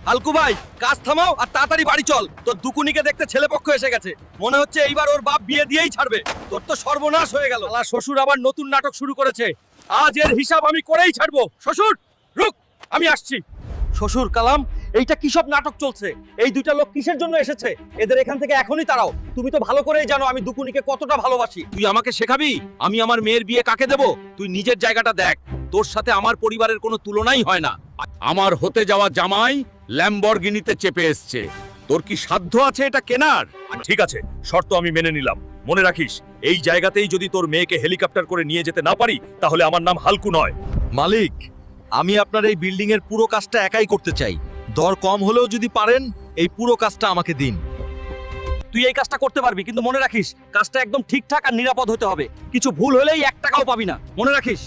হালকু ভাই, কাজ থামাও আর তাড়াতাড়ি বাড়ি চল। তোর দুকুনিকে দেখতে ছেলেপক্ষ এসে গেছে। মনে হচ্ছে এইবার ওর বাপ বিয়ে দিয়েই ছাড়বে। তোর তো সর্বনাশ হয়ে গেল। শালা শ্বশুর আবার নতুন নাটক শুরু করেছে। আজ এর হিসাব আমি করেই ছাড়বো। শ্বশুর, রুক, আমি আসছি। শ্বশুর কালাম, এইটা কি সব নাটক চলছে? এই দুইটা লোক কিসের জন্য এসেছে? এদের এখান থেকে এখনই তাড়াও। তুমি তো ভালো করেই জানো আমি দুকুনিকে কতটা ভালোবাসি। তুই আমাকে শেখাবি আমি আমার মেয়ের বিয়ে কাকে দেব? তুই নিজের জায়গাটা দেখ। তোর সাথে আমার পরিবারের কোনো তুলনাই হয় না। আমার হতে যাওয়া জামাই ল্যাম্বরগিনিতে চেপে এসছে। তোর কি সাধ্য আছে এটা কেনার? ঠিক আছে, শর্ত আমি মেনে নিলাম। মনে রাখিস, এই জায়গাতেই যদি তোর মেয়েকে হেলিকপ্টার করে নিয়ে যেতে না পারি, তাহলে আমার নাম হালকু নয়। মালিক, আমি আপনার এই বিল্ডিং এর পুরো কাজটা একাই করতে চাই। দর কম হলেও যদি পারেন, এই পুরো কাজটা আমাকে দিন। তুই এই কাজটা করতে পারবি, কিন্তু মনে রাখিস কাজটা একদম ঠিকঠাক আর নিরাপদ হতে হবে। কিছু ভুল হলেই 1 টাকাও পাবি না, মনে রাখিস।